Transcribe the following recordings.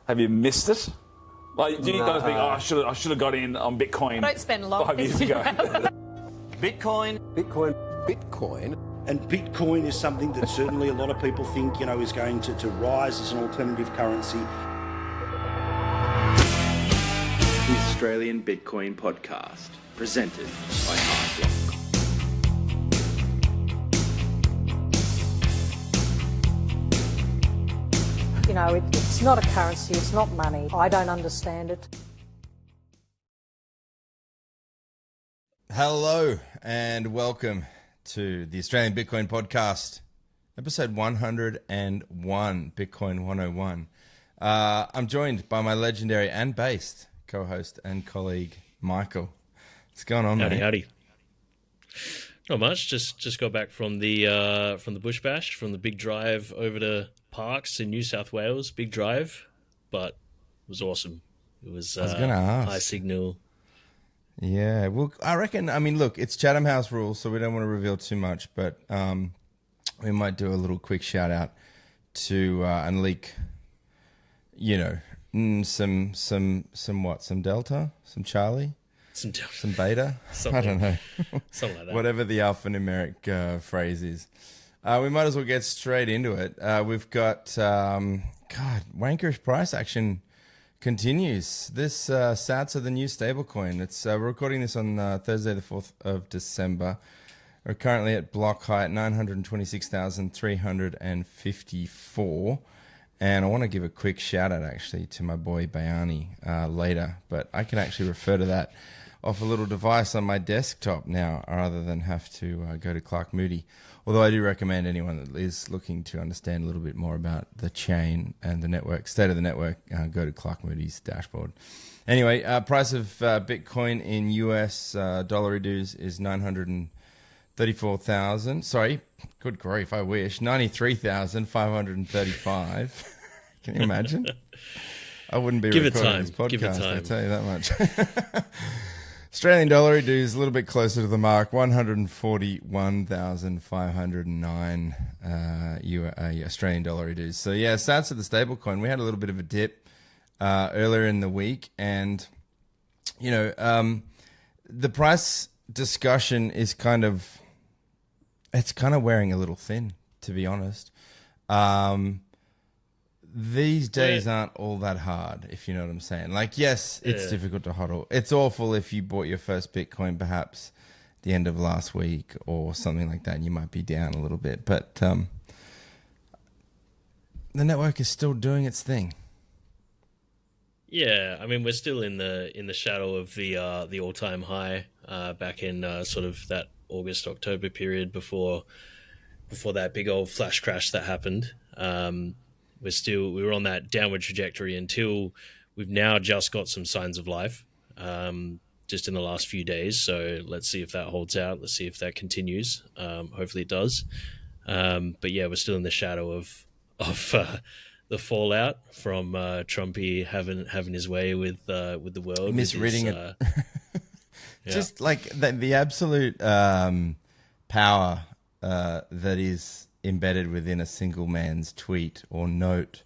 Have you missed it? Like, do you guys think, oh, I should have got in on Bitcoin? I don't spend long 5 years ago. Bitcoin. And Bitcoin is something that certainly a lot of people think, is going to rise as an alternative currency. The Australian Bitcoin Podcast, presented by Hardblock. It's not a currency, it's not money. I don't understand it. Hello and welcome to the Australian Bitcoin Podcast, episode 101, Bitcoin 101. I'm joined by my legendary and based co-host and colleague, Michael. What's going on, mate? Howdy. Not much. Just got back from the Bush Bash, from the big drive over to Parks in New South Wales. Big drive, but it was awesome. It was high signal. Yeah, well, I reckon, look, it's Chatham House rules, so we don't want to reveal too much, but we might do a little quick shout out to and leak, some Delta, some Charlie, some Beta, I don't know, something like that. Whatever the alphanumeric phrase is. We might as well get straight into it. We've got, wankerish price action continues. This Sats are the new stablecoin. We're recording this on Thursday, the 4th of December. We're currently at block height 926,354. And I want to give a quick shout out actually to my boy Bayani later, but I can actually refer to that off a little device on my desktop now rather than have to go to Clark Moody. Although I do recommend anyone that is looking to understand a little bit more about the chain and the network, state of the network, go to Clark Moody's dashboard. Anyway, price of Bitcoin in US dollar dues is 934,000. Sorry, good grief, I wish. 93,535. Can you imagine? I wouldn't be recording this podcast, I'll tell you that much. Australian dollar dues a little bit closer to the mark, 141,509 Australian dollar dues. So yeah, stats of the stablecoin. We had a little bit of a dip earlier in the week, and the price discussion is kind of wearing a little thin, to be honest. These days aren't all that hard, if you know what I'm saying. Like, yes, it's difficult to hodl. It's awful if you bought your first Bitcoin perhaps the end of last week or something like that, and you might be down a little bit. But the network is still doing its thing. Yeah, we're still in the shadow of the all-time high back in sort of that August, October period before that big old flash crash that happened. We were on that downward trajectory until we've now just got some signs of life, just in the last few days. So let's see if that holds out. Let's see if that continues. Hopefully it does. But yeah, we're still in the shadow of the fallout from Trumpy having his way with the world, misreading it. Just like the absolute power that is embedded within a single man's tweet or note.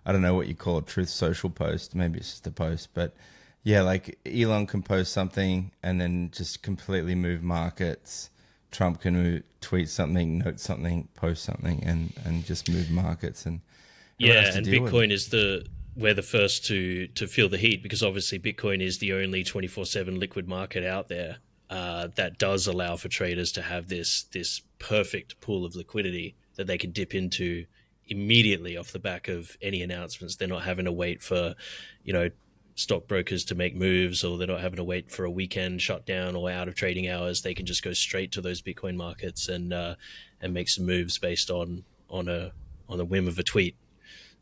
I don't know what you call it, Truth Social post. Maybe it's just a post. But yeah, like Elon can post something and then just completely move markets. Trump can tweet something, note something, post something, and just move markets. And Bitcoin we're the first to feel the heat, because obviously Bitcoin is the only 24/7 liquid market out there that does allow for traders to have this perfect pool of liquidity that they can dip into immediately off the back of any announcements. They're not having to wait for, stockbrokers to make moves, or they're not having to wait for a weekend shutdown or out of trading hours. They can just go straight to those Bitcoin markets and make some moves based on a whim of a tweet.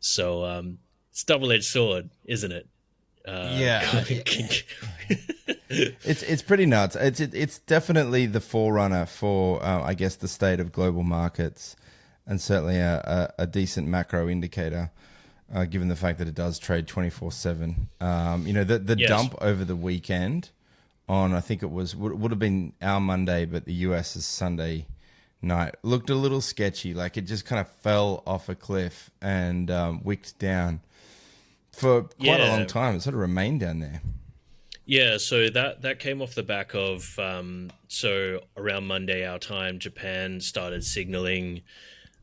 So it's a double-edged sword, isn't it? It's pretty nuts. It's definitely the forerunner for I guess the state of global markets, and certainly a decent macro indicator, given the fact that it does trade 24/7. The dump over the weekend on, I think it would have been our Monday, but the US's Sunday night looked a little sketchy. Like it just kind of fell off a cliff and wicked down for quite a Yeah. long time. It sort of remained down there. Yeah, so that came off the back of so around Monday our time, Japan started signaling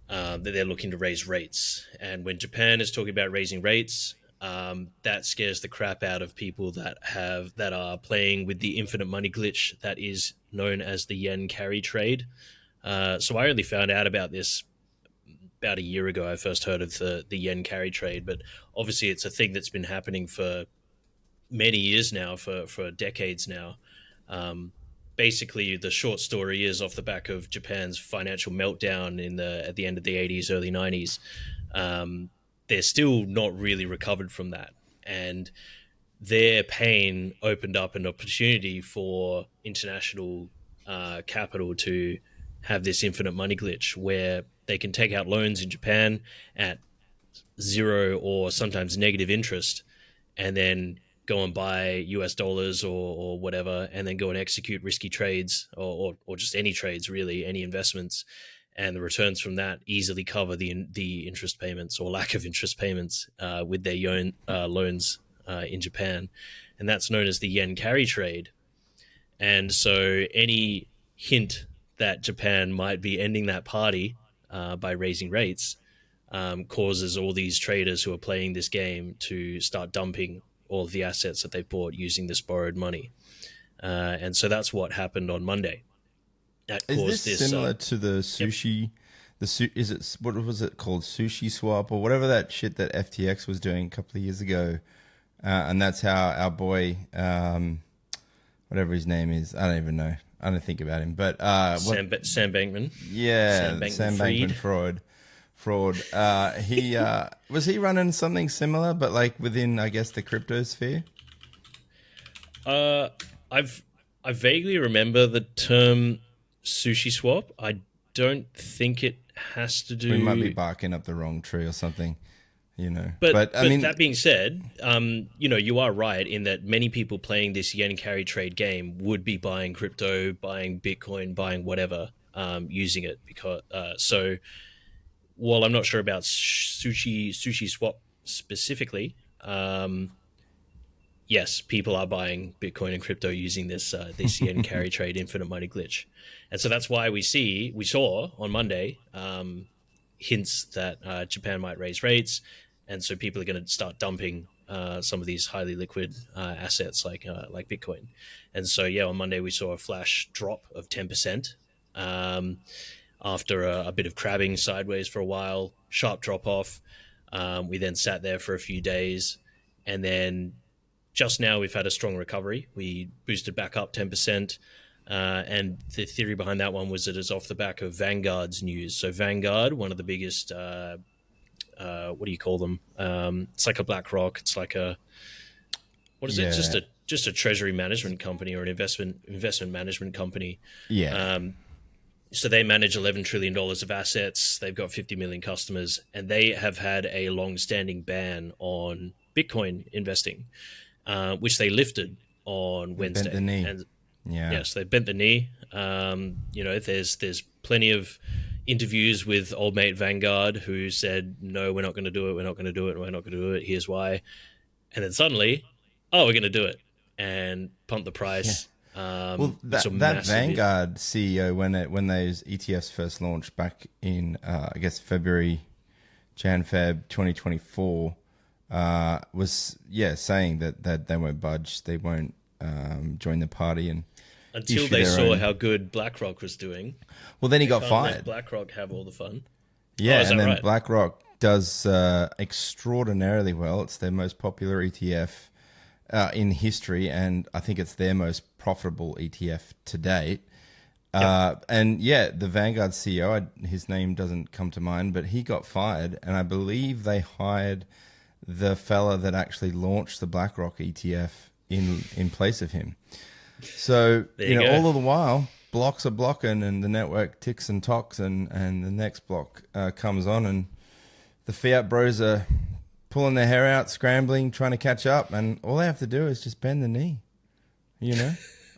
that they're looking to raise rates, and when Japan is talking about raising rates, that scares the crap out of people that are playing with the infinite money glitch that is known as the yen carry trade. So I only found out about this about a year ago. I first heard of the yen carry trade, but obviously it's a thing that's been happening for many years now, for decades now. Basically, the short story is off the back of Japan's financial meltdown at the end of the 80s, early 90s. They're still not really recovered from that, and their pain opened up an opportunity for international capital to have this infinite money glitch where they can take out loans in Japan at zero or sometimes negative interest, and then go and buy US dollars or whatever, and then go and execute risky trades or just any trades, really, any investments. And the returns from that easily cover the interest payments or lack of interest payments with their loans in Japan. And that's known as the yen carry trade. And so any hint that Japan might be ending that party by raising rates causes all these traders who are playing this game to start dumping all of the assets that they bought using this borrowed money. And so that's what happened on Monday. That Is this similar to the sushi? Yep. Is it, what was it called? Sushi swap or whatever that shit that FTX was doing a couple of years ago. And that's how our boy, whatever his name is, I don't even know. I don't think about him, but Sam Bankman. Yeah, Sam Bankman fraud. He was he running something similar, but like within, I guess, the crypto sphere. I vaguely remember the term sushi swap. I don't think it has to do. We might be barking up the wrong tree or something, you know. But I mean, that being said, you are right in that many people playing this yen carry trade game would be buying crypto, buying Bitcoin, buying whatever, using it because so. While I'm not sure about sushi swap specifically, yes, people are buying Bitcoin and crypto using this yen carry trade infinite money glitch, and so that's why we saw on Monday hints that Japan might raise rates, and so people are going to start dumping some of these highly liquid assets like Bitcoin, and so on Monday we saw a flash drop of 10%. After a bit of crabbing sideways for a while, sharp drop off. We then sat there for a few days, and then just now we've had a strong recovery. We boosted back up 10%, and the theory behind that one was that it's off the back of Vanguard's news. So Vanguard, one of the biggest, what do you call them? It's like a BlackRock. It's like a, what is it? Just a treasury management company or an investment management company. Yeah. So they manage $11 trillion of assets. They've got 50 million customers, and they have had a long-standing ban on Bitcoin investing, which they lifted on Wednesday. Bent the knee. And yes, they bent the knee. There's plenty of interviews with old mate Vanguard who said, no, we're not going to do it. We're not going to do it. We're not going to do it. Here's why. And then suddenly, we're going to do it and pump the price. Yeah. That Vanguard CEO, when those ETFs first launched back in, I guess, Feb 2024, was saying that they won't budge, they won't join the party, and until they saw how good BlackRock was doing. Well, then he got let fired. BlackRock have all the fun. Yeah, and then right? BlackRock does extraordinarily well. It's their most popular ETF in history, and I think it's their most profitable ETF to date. And the Vanguard CEO, his name doesn't come to mind, but he got fired, and I believe they hired the fella that actually launched the BlackRock ETF in place of him. So all of the while, blocks are blocking, and the network ticks and tocks, and the next block comes on, and the fiat bros are pulling their hair out, scrambling, trying to catch up, and all they have to do is just bend the knee,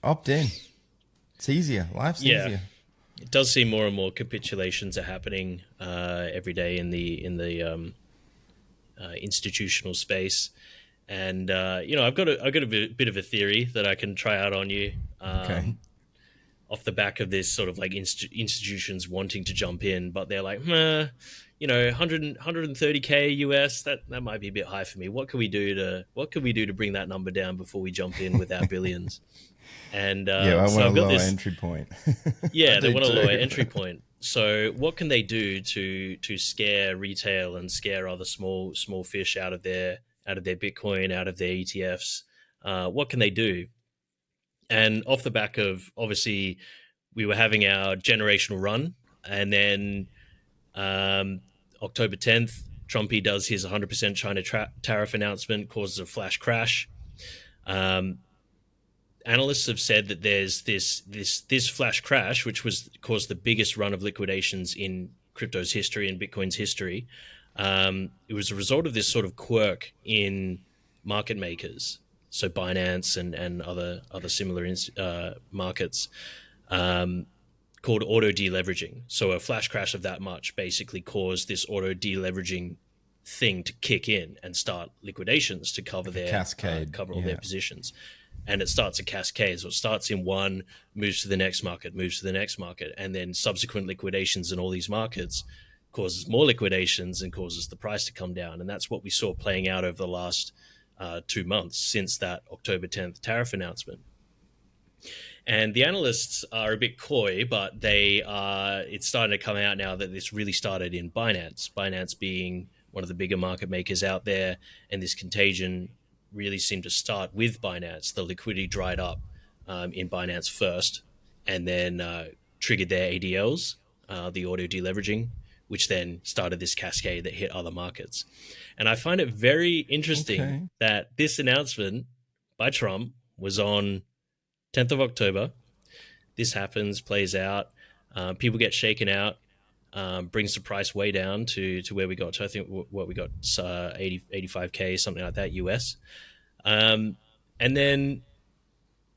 opt in. It's easier. Life's easier. It does seem more and more capitulations are happening every day in the institutional space. And I've got a bit of a theory that I can try out on you. Okay. Off the back of this sort of like institutions wanting to jump in, but they're like, 130K US, that might be a bit high for me. What can we do to bring that number down before we jump in with our billions? And I want so a I've got lower this entry point. Yeah, they want a lower entry point. So what can they do to scare retail and scare other small fish out of their Bitcoin, out of their ETFs? What can they do? And off the back of, obviously, we were having our generational run, and then October 10th, Trumpy does his 100% China tariff announcement, causes a flash crash. Analysts have said that there's this flash crash, which caused the biggest run of liquidations in crypto's history and Bitcoin's history. It was a result of this sort of quirk in market makers. So Binance and other similar markets called auto deleveraging. So a flash crash of that much basically caused this auto deleveraging thing to kick in and start liquidations to cover their cascade, cover all their positions. And it starts a cascade. So it starts in one, moves to the next market, moves to the next market, and then subsequent liquidations in all these markets causes more liquidations and causes the price to come down. And that's what we saw playing out over the last 2 months since that October 10th tariff announcement. And the analysts are a bit coy, but it's starting to come out now that this really started in Binance being one of the bigger market makers out there. And this contagion really seemed to start with Binance. The liquidity dried up in Binance first, and then triggered their ADLs, the auto deleveraging, which then started this cascade that hit other markets. And I find it very interesting that this announcement by Trump was on 10th of October. This happens, plays out. People get shaken out, brings the price way down to where we got to. I think what we got, 85K, something like that, US. And then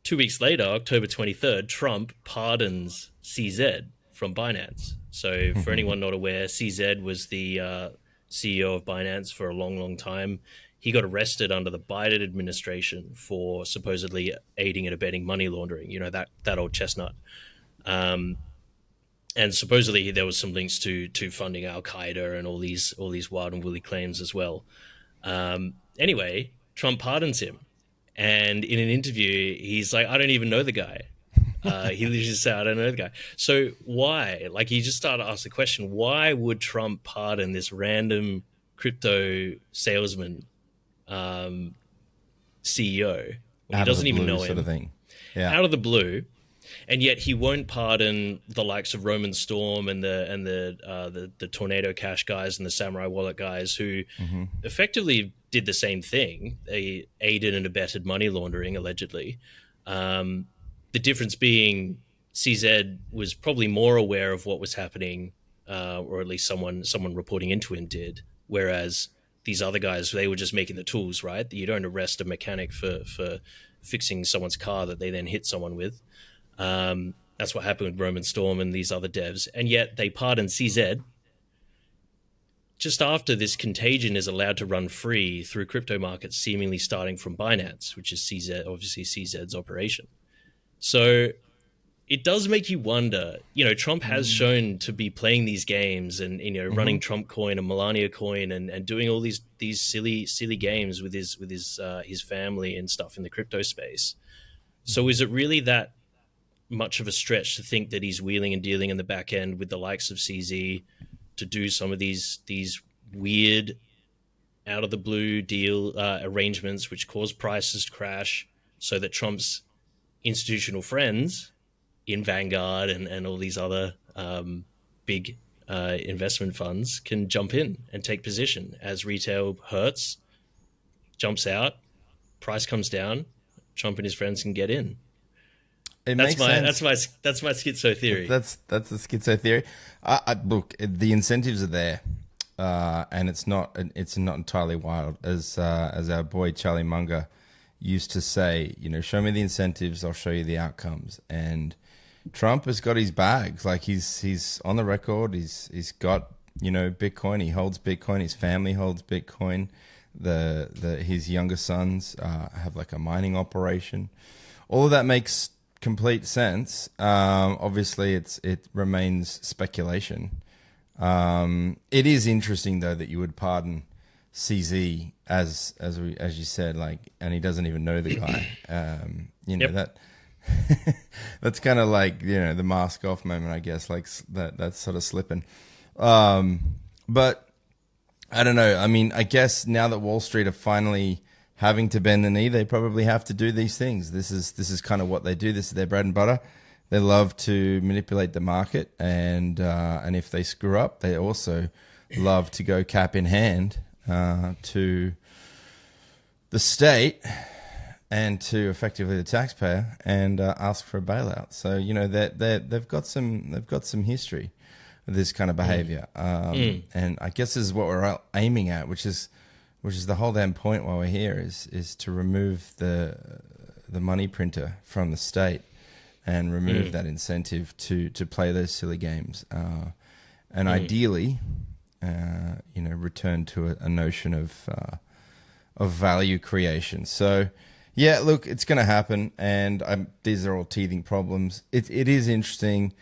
2 weeks later, October 23rd, Trump pardons CZ from Binance. So for anyone not aware, CZ was the CEO of Binance for a long, long time. He got arrested under the Biden administration for supposedly aiding and abetting money laundering, that old chestnut. And supposedly there was some links to funding Al-Qaeda and all these wild and woolly claims as well. Anyway, Trump pardons him. And in an interview, he's like, I don't even know the guy. He literally said, I don't know the guy. So why? Like, he just started to ask the question, why would Trump pardon this random crypto salesman CEO when he doesn't even know him? Sort of thing. Yeah. Out of the blue. And yet he won't pardon the likes of Roman Storm and the Tornado Cash guys and the Samurai Wallet guys who effectively did the same thing. They aided and abetted money laundering, allegedly. The difference being CZ was probably more aware of what was happening, or at least someone reporting into him did, whereas these other guys, they were just making the tools, right? You don't arrest a mechanic for fixing someone's car that they then hit someone with. That's what happened with Roman Storm and these other devs. And yet they pardon CZ just after this contagion is allowed to run free through crypto markets, seemingly starting from Binance, which is CZ's operation. So it does make you wonder, Trump has shown to be playing these games and, running Trump coin and Melania coin and doing all these silly games with his family and stuff in the crypto space. So is it really that much of a stretch to think that he's wheeling and dealing in the back end with the likes of CZ to do some of these weird out of the blue deal arrangements which cause prices to crash so that Trump's institutional friends in Vanguard and all these other big investment funds can jump in and take position as retail hurts, jumps out, price comes down, Trump and his friends can get in. That's my schizo theory. That's the schizo theory. Look, the incentives are there, and it's not entirely wild. As our boy Charlie Munger used to say, show me the incentives, I'll show you the outcomes. And Trump has got his bags. Like he's on the record. He's got Bitcoin. He holds Bitcoin. His family holds Bitcoin. His younger sons have like a mining operation. All of that makes complete sense. Obviously, it remains speculation. It is interesting though that you would pardon CZ as you said, like, and he doesn't even know the guy. That that's kind of like the mask off moment, I guess. Like that's sort of slipping. But I don't know. I mean, I guess now that Wall Street are finally having to bend the knee, they probably have to do these things. This is kind of what they do. This is their bread and butter. They love to manipulate the market, and if they screw up, they also love to go cap in hand to the state and to effectively the taxpayer and ask for a bailout. So they've got some history of this kind of behavior, and I guess this is what we're aiming at, which is the whole damn point while we're here is to remove the money printer from the state and remove that incentive to play those silly games, and ideally, return to a notion of value creation. So, yeah, look, it's going to happen, and these are all teething problems. It is interesting.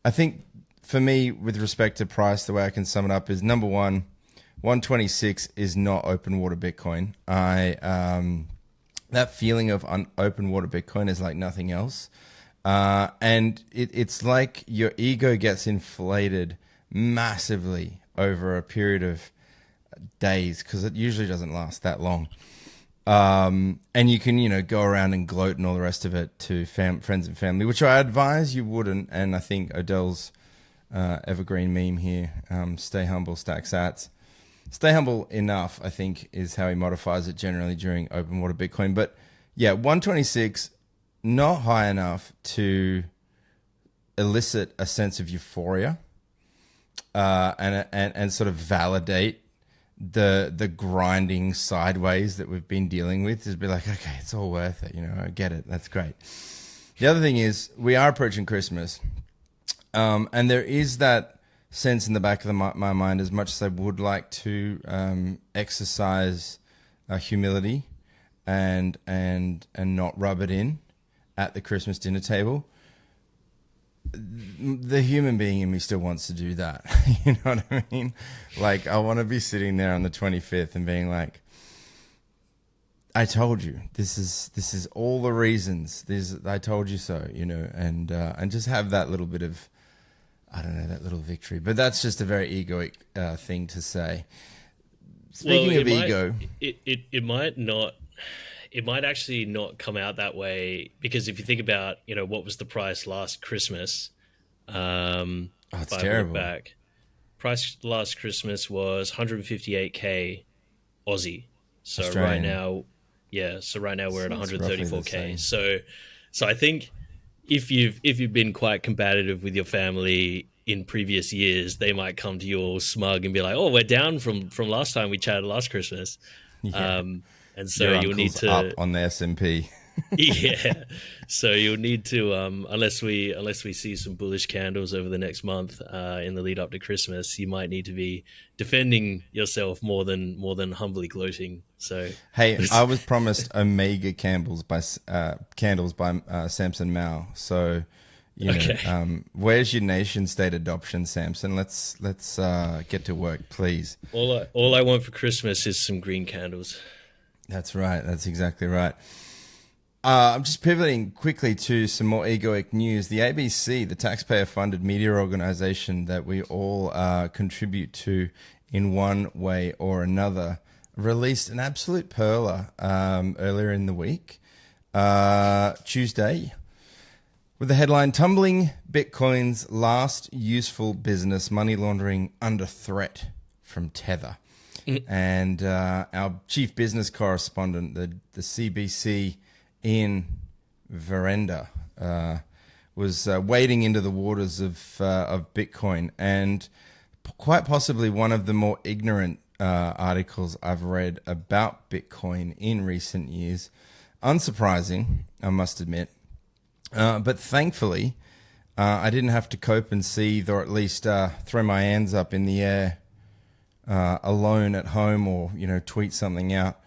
I think for me, with respect to price, the way I can sum it up is number one, 126 is not open water Bitcoin. That feeling of open water Bitcoin is like nothing else. And it's like your ego gets inflated massively over a period of days, because it usually doesn't last that long. And you can, go around and gloat and all the rest of it to friends and family, which I advise you wouldn't. And I think Odell's evergreen meme here, stay humble, stack sats. Stay humble enough, I think, is how he modifies it generally during open water Bitcoin. But yeah, 126, not high enough to elicit a sense of euphoria and sort of validate the grinding sideways that we've been dealing with. Just be like, okay, it's all worth it. I get it. That's great. The other thing is we are approaching Christmas, and there is that sense in the back of my mind, as much as I would like to exercise humility and not rub it in at the Christmas dinner table. The human being in me still wants to do that. You know what I mean? Like, I want to be sitting there on the 25th and being like, I told you, this is all the reasons. I told you so, and just have that little bit of, I don't know, that little victory. But that's just a very egoic thing to say. Speaking of ego, it might not. It might actually not come out that way, because if you think about, what was the price last Christmas? It's terrible. Back, price last Christmas was 158k Aussie. So Australian. right now we're at It's 134k. So I think if you've been quite competitive with your family in previous years, they might come to you all smug and be like, "Oh, we're down from last time we chatted last Christmas." Yeah. And so Your you'll need uncle's to up on the S&P. Yeah. So you'll need to, unless we see some bullish candles over the next month in the lead up to Christmas, you might need to be defending yourself more than humbly gloating. So hey, I was promised Omega candles by Samson Mao. So where's your nation state adoption, Samson? Let's get to work, please. All I want for Christmas is some green candles. That's right. That's exactly right. I'm just pivoting quickly to some more egoic news. The ABC, the taxpayer-funded media organization that we all contribute to in one way or another, released an absolute perler earlier in the week, Tuesday, with the headline, "Tumbling Bitcoin's Last Useful Business, Money Laundering Under Threat from Tether." And our chief business correspondent, the CBC Ian Verenda, was wading into the waters of Bitcoin, and quite possibly one of the more ignorant articles I've read about Bitcoin in recent years. Unsurprising, I must admit. But thankfully, I didn't have to cope and seethe, or at least throw my hands up in the air alone at home or, tweet something out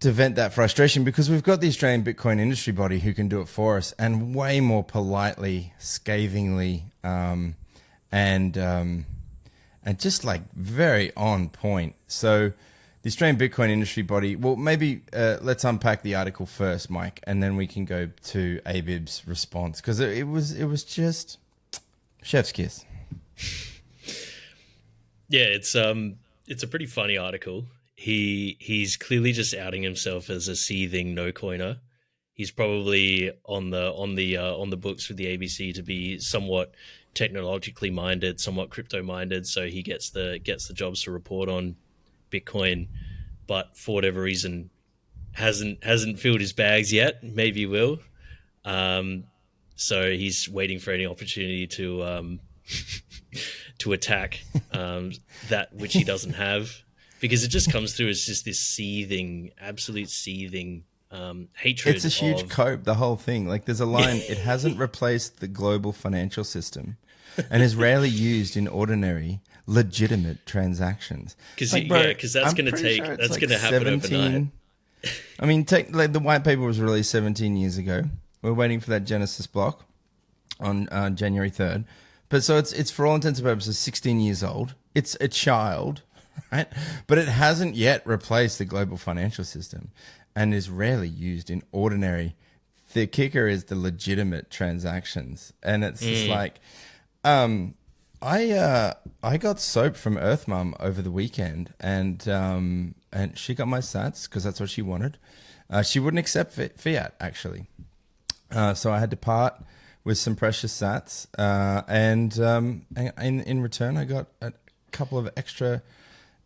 to vent that frustration, because we've got the Australian Bitcoin industry body who can do it for us, and way more politely, scathingly, and just like very on point. So the Australian Bitcoin industry body, well, maybe let's unpack the article first, Mike, and then we can go to ABIB's response, because it was just chef's kiss. Yeah, it's a pretty funny article. He's clearly just outing himself as a seething no coiner. He's probably on the books with the ABC to be somewhat technologically minded, somewhat crypto minded, so he gets the jobs to report on Bitcoin, but for whatever reason hasn't filled his bags yet. Maybe he will. So he's waiting for any opportunity to to attack that which he doesn't have, because it just comes through as just this absolute seething hatred. It's a huge cope, the whole thing. Like, there's a line, it hasn't replaced the global financial system and is rarely used in ordinary, legitimate transactions. Because that's going to happen overnight. I mean, the white paper was released 17 years ago. We're waiting for that Genesis block on January 3rd. But so it's for all intents and purposes 16 years old. It's a child, right? But it hasn't yet replaced the global financial system and is rarely used in ordinary. The kicker is the legitimate transactions. And it's just like, I got soap from Earth Mum over the weekend, and she got my sats because that's what she wanted. She wouldn't accept fiat, actually. So I had to part with some precious sats, and in return, I got a couple of extra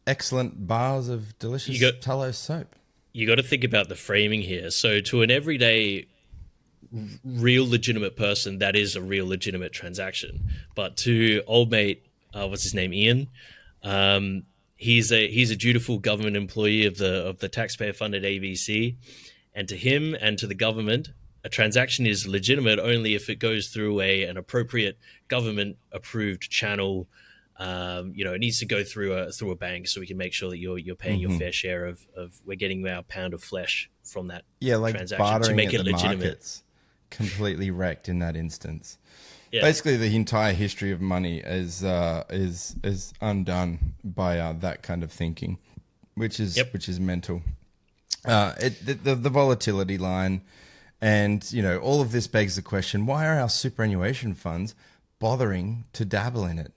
excellent bars of delicious tallow soap. You got to think about the framing here. So to an everyday, real legitimate person, that is a real legitimate transaction. But to old mate, what's his name, Ian? He's a dutiful government employee of the taxpayer funded ABC, and to him and to the government, a transaction is legitimate only if it goes through an appropriate government approved channel. It needs to go through a bank, so we can make sure that you're paying your fair share of we're getting our pound of flesh from that transaction to make it legitimate. Markets, completely wrecked in that instance. Yeah. Basically, the entire history of money is undone by that kind of thinking, which is mental. The volatility line, and all of this begs the question: why are our superannuation funds bothering to dabble in it?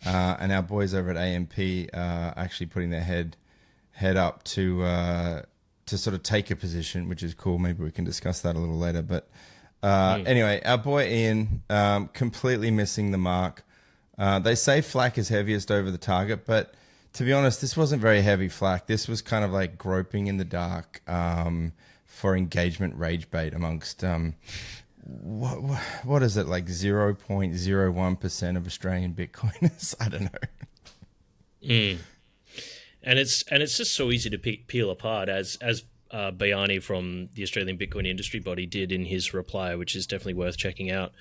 And our boys over at AMP are actually putting their head up to sort of take a position, which is cool. Maybe we can discuss that a little later. But anyway, our boy Ian, completely missing the mark. They say flak is heaviest over the target, but to be honest, this wasn't very heavy flak. This was kind of like groping in the dark for engagement rage bait amongst... what is it, like 0.01% of Australian Bitcoiners? I don't know. And it's just so easy to peel apart, as Bayani from the Australian Bitcoin industry body did in his reply, which is definitely worth checking out.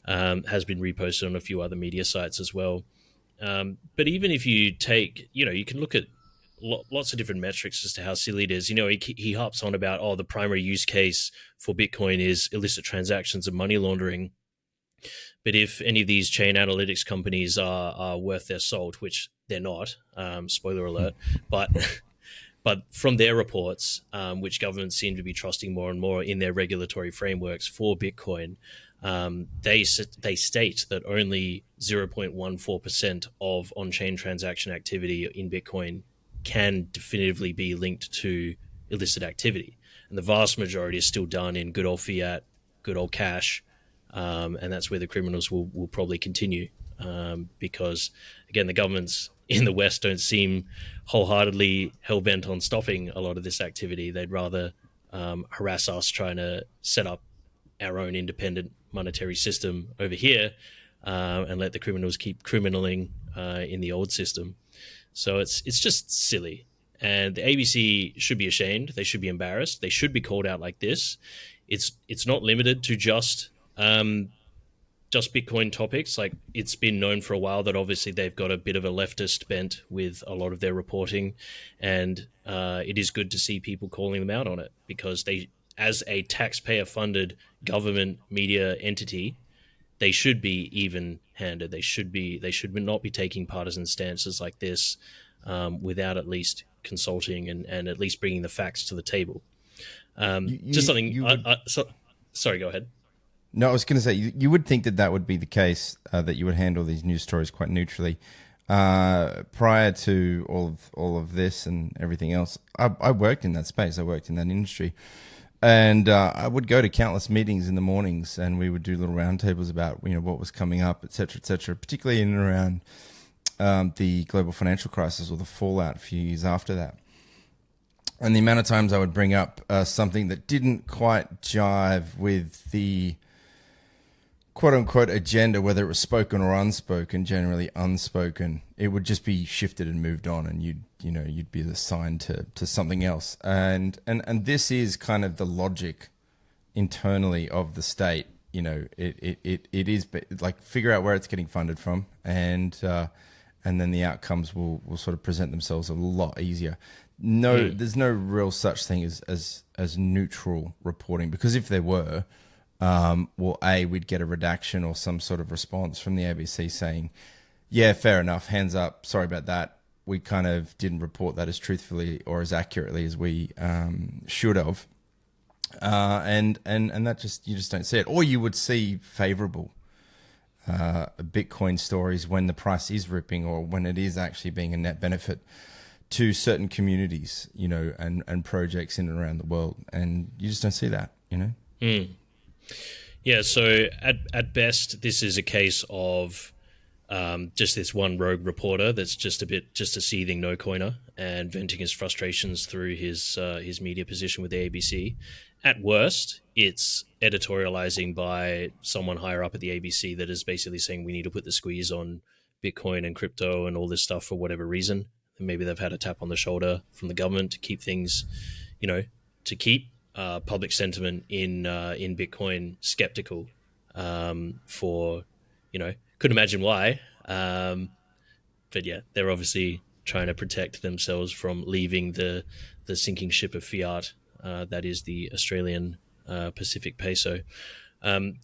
Has been reposted on a few other media sites as well. But even if you take, you can look at lots of different metrics as to how silly it is. He harps on about, the primary use case for Bitcoin is illicit transactions and money laundering. But if any of these chain analytics companies are worth their salt, which they're not, spoiler alert, but from their reports, which governments seem to be trusting more and more in their regulatory frameworks for Bitcoin, they state that only 0.14% of on-chain transaction activity in Bitcoin can definitively be linked to illicit activity. And the vast majority is still done in good old fiat, good old cash, and that's where the criminals will probably continue, because, again, the governments in the West don't seem wholeheartedly hell-bent on stopping a lot of this activity. They'd rather harass us trying to set up our own independent monetary system over here, and let the criminals keep criminaling in the old system. So it's just silly. And the ABC should be ashamed. They should be embarrassed. They should be called out like this. It's not limited to just just Bitcoin topics. Like, it's been known for a while that obviously they've got a bit of a leftist bent with a lot of their reporting, and it is good to see people calling them out on it, because they, as a taxpayer-funded government media entity, they should be even-handed. They should not be taking partisan stances like this without at least consulting and at least bringing the facts to the table. Sorry, go ahead. No, I was going to say, you would think that would be the case, that you would handle these news stories quite neutrally. Prior to all of this and everything else, I worked in that space. I worked in that industry. And I would go to countless meetings in the mornings, and we would do little roundtables about what was coming up, et cetera, particularly in and around the global financial crisis or the fallout a few years after that. And the amount of times I would bring up something that didn't quite jive with the quote-unquote agenda, whether it was spoken or unspoken, generally unspoken, it would just be shifted and moved on, and you'd be assigned to something else. And this is kind of the logic internally of the state. It is like, figure out where it's getting funded from, and then the outcomes will sort of present themselves a lot easier. There's no real such thing as neutral reporting, because if there were, we'd get a redaction or some sort of response from the ABC saying, yeah, fair enough, hands up, sorry about that, we kind of didn't report that as truthfully or as accurately as we should have. And that you just don't see it. Or you would see favorable Bitcoin stories when the price is ripping, or when it is actually being a net benefit to certain communities, and projects in and around the world. And you just don't see that, Yeah, so at best, this is a case of just this one rogue reporter that's just a seething no-coiner and venting his frustrations through his media position with the ABC. At worst, it's editorializing by someone higher up at the ABC that is basically saying we need to put the squeeze on Bitcoin and crypto and all this stuff for whatever reason. And maybe they've had a tap on the shoulder from the government to keep things, to keep public sentiment in Bitcoin skeptical. Couldn't imagine why. But yeah, they're obviously trying to protect themselves from leaving the sinking ship of fiat that is the Australian Pacific peso.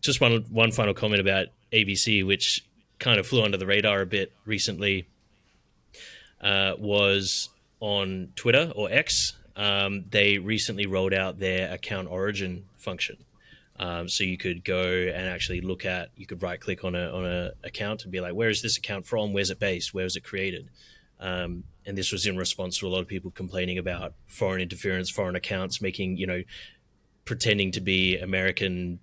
Just one final comment about ABC, which kind of flew under the radar a bit recently, was on Twitter or X. They recently rolled out their account origin function. So you could go and actually you could right click on a account and be like, where is this account from? Where's it based? Where was it created? And this was in response to a lot of people complaining about foreign interference, foreign accounts pretending to be American,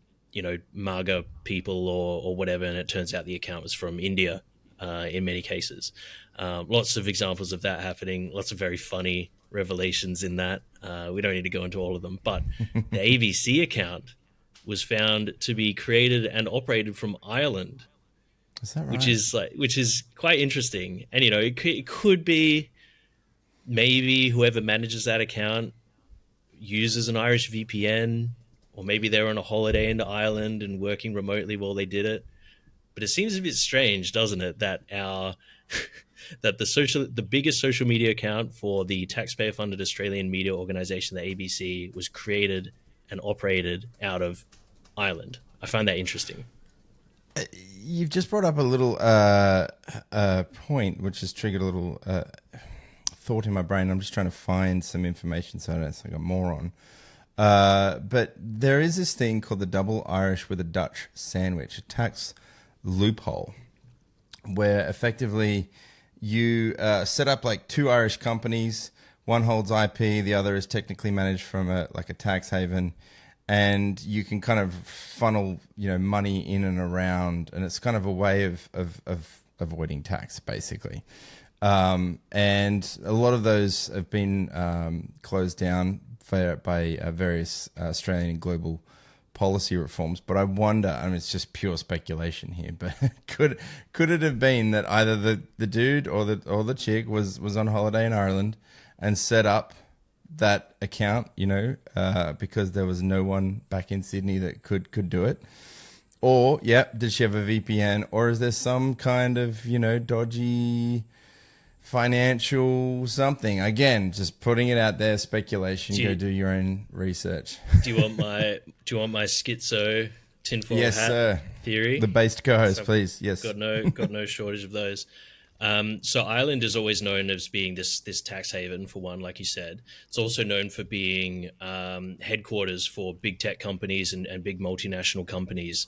MAGA people or whatever. And it turns out the account was from India in many cases. Lots of examples of that happening. Lots of very funny revelations in that. We don't need to go into all of them, but the ABC account was found to be created and operated from Ireland. Is that right? Which is quite interesting. And it could be maybe whoever manages that account uses an Irish VPN, or maybe they were on a holiday into Ireland and working remotely while they did it. But it seems a bit strange, doesn't it, that the biggest social media account for the taxpayer-funded Australian media organisation, the ABC, was created and operated out of Ireland. I find that interesting. You've just brought up a little point, which has triggered a little thought in my brain. I'm just trying to find some information so I don't sound like a moron. But there is this thing called the double Irish with a Dutch sandwich, a tax loophole, where effectively you set up like two Irish companies. One holds IP, the other is technically managed from a tax haven, and you can kind of funnel money in and around, and it's kind of a way of avoiding tax, basically. And a lot of those have been closed down by various Australian and global policy reforms. But I wonder, it's just pure speculation here, but could it have been that either the dude or the chick was on holiday in Ireland and set up that account, because there was no one back in Sydney that could do it, Or, did she have a VPN? Or is there some kind of, dodgy financial something? Again, just putting it out there, speculation. Go do your own research. Do you want my schizo tinfoil yes, hat sir. theory? The based co-host, please. Yes. Got no shortage of those. So Ireland is always known as being this tax haven, for one, like you said. It's also known for being headquarters for big tech companies and big multinational companies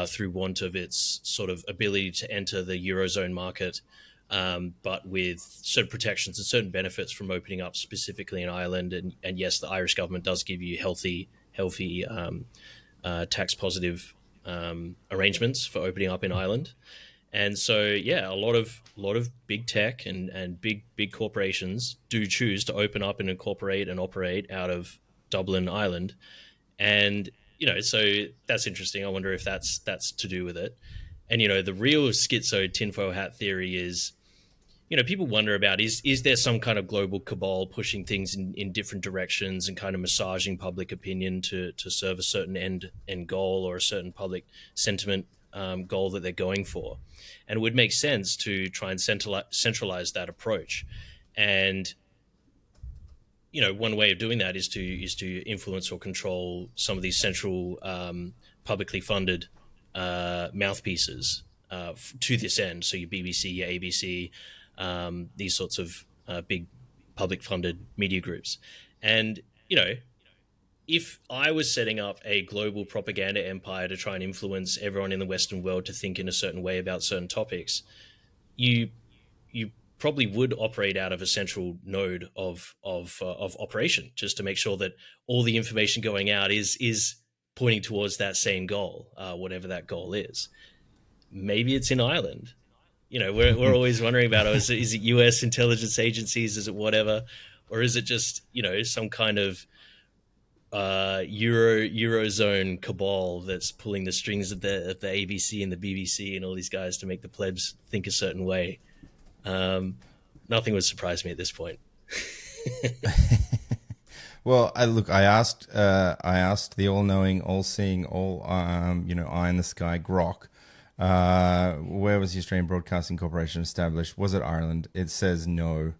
through want of its sort of ability to enter the Eurozone market, but with certain protections and certain benefits from opening up specifically in Ireland. And yes, the Irish government does give you healthy tax positive arrangements for opening up in Ireland. And so, a lot of big tech and big corporations do choose to open up and incorporate and operate out of Dublin, Ireland. And, so that's interesting. I wonder if that's to do with it. And, the real schizo tinfoil hat theory is, people wonder about, is there some kind of global cabal pushing things in different directions and kind of massaging public opinion to serve a certain end goal or a certain public sentiment goal that they're going for. And it would make sense to try and centralize that approach. And, one way of doing that is to influence or control some of these central publicly funded mouthpieces to this end. So your BBC, your ABC, these sorts of big public funded media groups. And, if I was setting up a global propaganda empire to try and influence everyone in the Western world to think in a certain way about certain topics, you probably would operate out of a central node of operation, just to make sure that all the information going out is pointing towards that same goal, whatever that goal is. Maybe it's in Ireland. We're always wondering about it. Is it US intelligence agencies? Is it whatever? Or is it just, some kind of Eurozone cabal that's pulling the strings of the ABC and the BBC and all these guys to make the plebs think a certain way? Nothing would surprise me at this point. Well, I asked the all-knowing, all-seeing, eye in the sky Grok, where was the Australian Broadcasting Corporation established? Was it Ireland? It says no.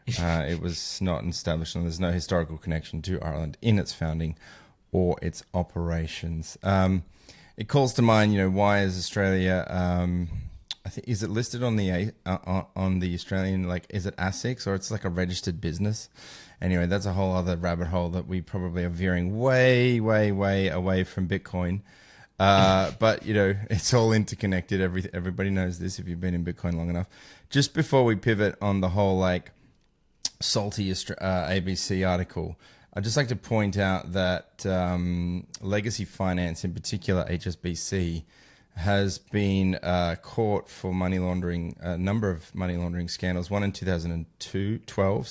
It was not established, and there's no historical connection to Ireland in its founding or its operations. It calls to mind, why is Australia? I think, is it listed on the Australian, is it ASIC, or it's like a registered business? Anyway, that's a whole other rabbit hole that we probably are veering way, way, way away from Bitcoin. But it's all interconnected. Everybody knows this if you've been in Bitcoin long enough. Just before we pivot on the whole salty ABC article, I'd just like to point out that Legacy Finance, in particular HSBC, has been caught for money laundering, a number of money laundering scandals. One in 2012,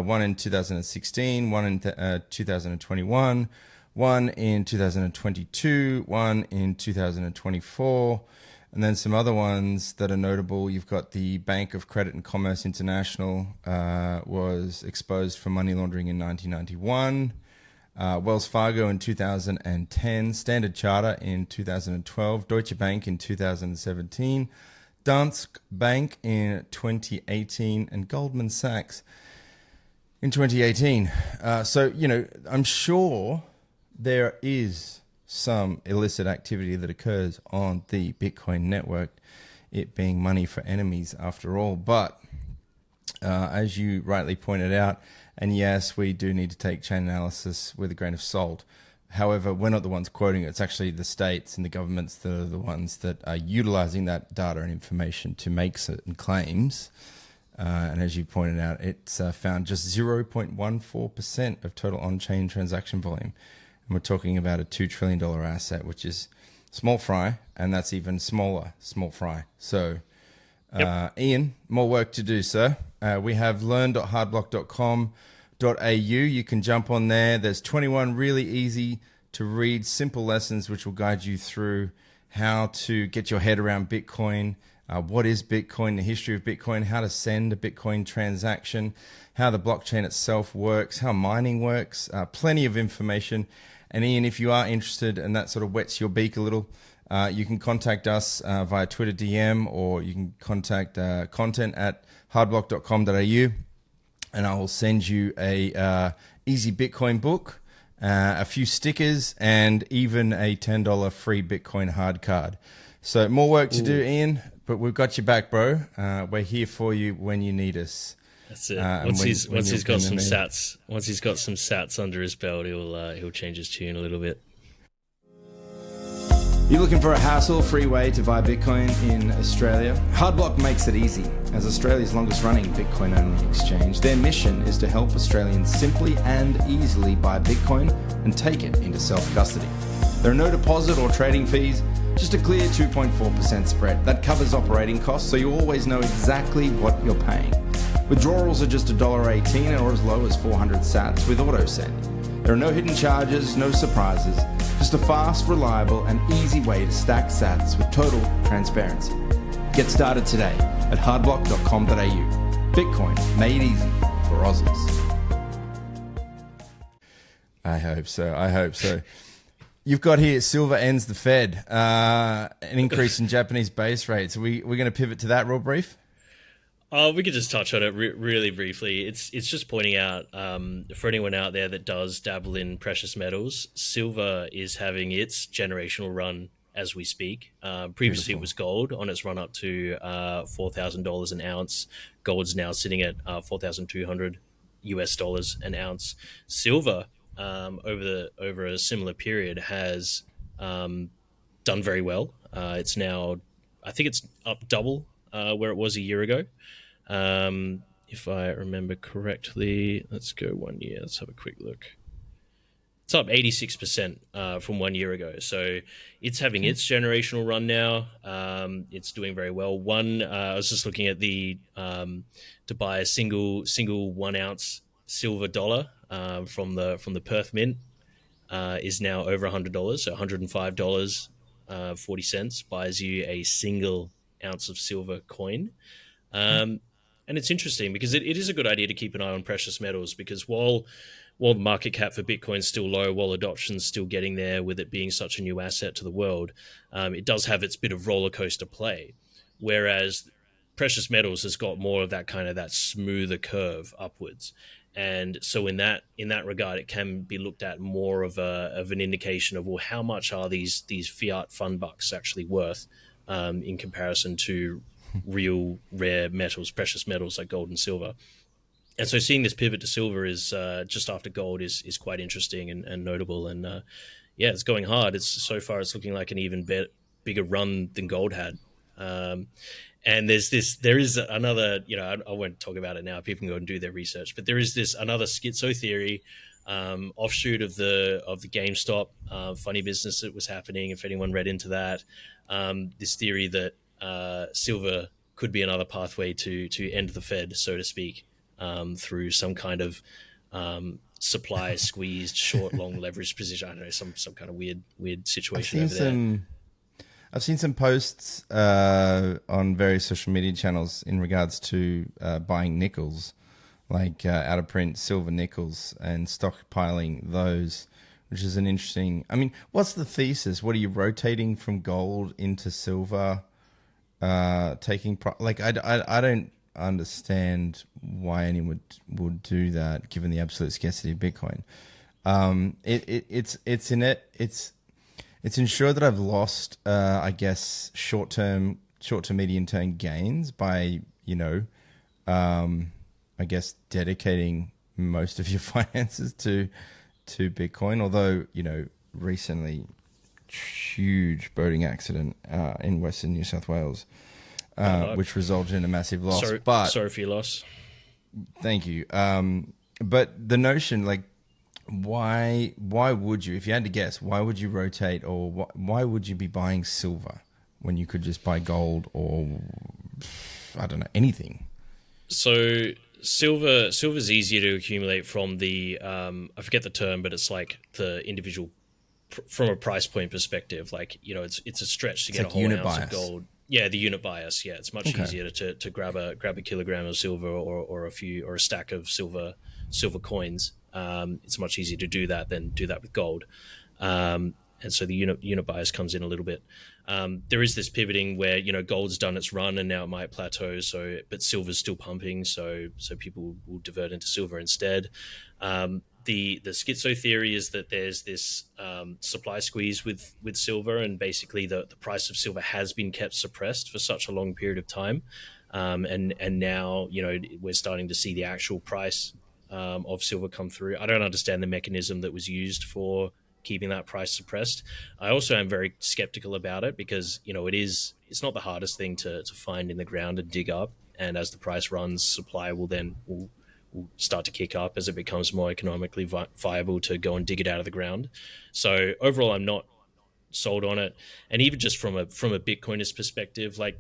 one in 2016, one in 2021, one in 2022, one in 2024. And then some other ones that are notable. You've got the Bank of Credit and Commerce International was exposed for money laundering in 1991. Wells Fargo in 2010. Standard Chartered in 2012. Deutsche Bank in 2017. Danske Bank in 2018. And Goldman Sachs in 2018. So, I'm sure there is some illicit activity that occurs on the Bitcoin network, it being money for enemies after all. But as you rightly pointed out, and yes, we do need to take chain analysis with a grain of salt. However, we're not the ones quoting it. It's actually the states and the governments that are the ones that are utilizing that data and information to make certain claims. And as you pointed out, it's found just 0.14% of total on-chain transaction volume. And we're talking about a $2 trillion asset, which is small fry, and that's even smaller, small fry. So, Ian, more work to do, sir. We have learn.hardblock.com.au. You can jump on there. There's 21 really easy to read, simple lessons which will guide you through how to get your head around Bitcoin, what is Bitcoin, the history of Bitcoin, how to send a Bitcoin transaction, how the blockchain itself works, how mining works, plenty of information. And Ian, if you are interested and that sort of wets your beak a little, You can contact us via Twitter DM, or you can contact content at hardblock.com.au, and I will send you a easy Bitcoin book, a few stickers, and even a $10 free Bitcoin hard card. So more work to do, Ian, but we've got your back, bro. We're here for you when you need us. That's it. Once he's got some sats under his belt, he'll change his tune a little bit. You're looking for a hassle-free way to buy Bitcoin in Australia? Hardblock makes it easy. As Australia's longest-running Bitcoin-only exchange, their mission is to help Australians simply and easily buy Bitcoin and take it into self-custody. There are no deposit or trading fees, just a clear 2.4% spread. That covers operating costs, so you always know exactly what you're paying. Withdrawals are just $1.18 or as low as 400 sats with AutoSend. There are no hidden charges, no surprises, just a fast, reliable, and easy way to stack sats with total transparency. Get started today at hardblock.com.au. Bitcoin made easy for Aussies. I hope so. You've got here, silver ends the Fed, an increase in Japanese base rates. We're going to pivot to that real brief? We could just touch on it really briefly. It's just pointing out, for anyone out there that does dabble in precious metals, silver is having its generational run as we speak. Previously, It was gold on its run up to $4,000 an ounce. Gold's now sitting at $4,200 an ounce. Silver, over a similar period, has done very well. It's now, I think it's up double where it was a year ago. If I remember correctly, let's go 1 year. Let's have a quick look. It's up 86% from 1 year ago. So it's having its generational run now. It's doing very well. I was just looking at to buy a single 1 ounce silver dollar from the Perth Mint is now over $100. So $105.40 buys you a single ounce of silver coin. And it's interesting because it is a good idea to keep an eye on precious metals, because while the market cap for Bitcoin is still low, while adoption's still getting there with it being such a new asset to the world, it does have its bit of roller coaster play. Whereas precious metals has got more of that smoother curve upwards. And so in that regard, it can be looked at more of an indication of, well, how much are these fiat fund bucks actually worth in comparison to real rare metals, precious metals like gold and silver. And so seeing this pivot to silver is just after gold is quite interesting and notable. And it's going hard. So far it's looking like an even bigger run than gold had. And there is another, I won't talk about it now. People can go and do their research, but there is another schizo theory, offshoot of the GameStop funny business that was happening. If anyone read into that, this theory that silver could be another pathway to end the Fed, so to speak, through some kind of supply squeezed short long leverage position. I don't know, some kind of weird situation over there. I've seen some posts on various social media channels in regards to buying nickels, like out of print silver nickels, and stockpiling those, which is an interesting. I mean, what's the thesis? What are you rotating from gold into silver? Taking I don't understand why anyone would do that, given the absolute scarcity of Bitcoin. It's ensured that I've lost, I guess, short term, medium term gains by, I guess, dedicating most of your finances to Bitcoin. Although, recently, huge boating accident in Western New South Wales, which resulted in a massive loss. Sorry for your loss. Thank you. But the notion, why would you, if you had to guess, why would you rotate, or why would you be buying silver when you could just buy gold or, I don't know, anything? So silver's easier to accumulate from the, I forget the term, but it's like the individual, from a price point perspective, it's a stretch to get a whole ounce of gold. Yeah, the unit bias. Yeah, it's much easier to grab a kilogram of silver or a stack of silver coins. It's much easier to do that than do that with gold. and so the unit bias comes in a little bit. There is this pivoting where gold's done its run and now it might plateau. But silver's still pumping, so people will divert into silver instead. The schizo theory is that there's this supply squeeze with silver, and basically the price of silver has been kept suppressed for such a long period of time, and now we're starting to see the actual price of silver come through. I don't understand the mechanism that was used for keeping that price suppressed. I also am very skeptical about it because it's not the hardest thing to find in the ground and dig up, and as the price runs, supply will start to kick up as it becomes more economically viable to go and dig it out of the ground. So overall, I'm not sold on it. And even just from a Bitcoiner's perspective, like,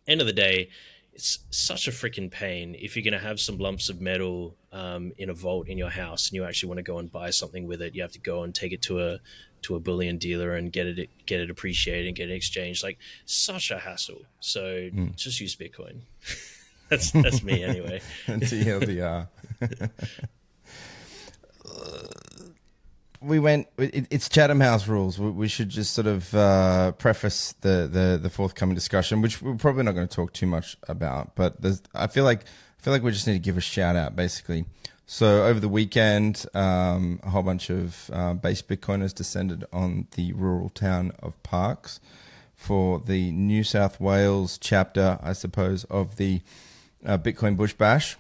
end of the day, it's such a freaking pain if you're going to have some lumps of metal in a vault in your house and you actually want to go and buy something with it. You have to go and take it to a bullion dealer and get it appreciated and get it exchanged. Like, such a hassle. So just use Bitcoin. That's me anyway. TLDR. It's Chatham House rules. We should just sort of preface the forthcoming discussion, which we're probably not going to talk too much about. But I feel like we just need to give a shout out, basically. So over the weekend, a whole bunch of base Bitcoiners descended on the rural town of Parkes for the New South Wales chapter, I suppose, of the Bitcoin Bush Bash,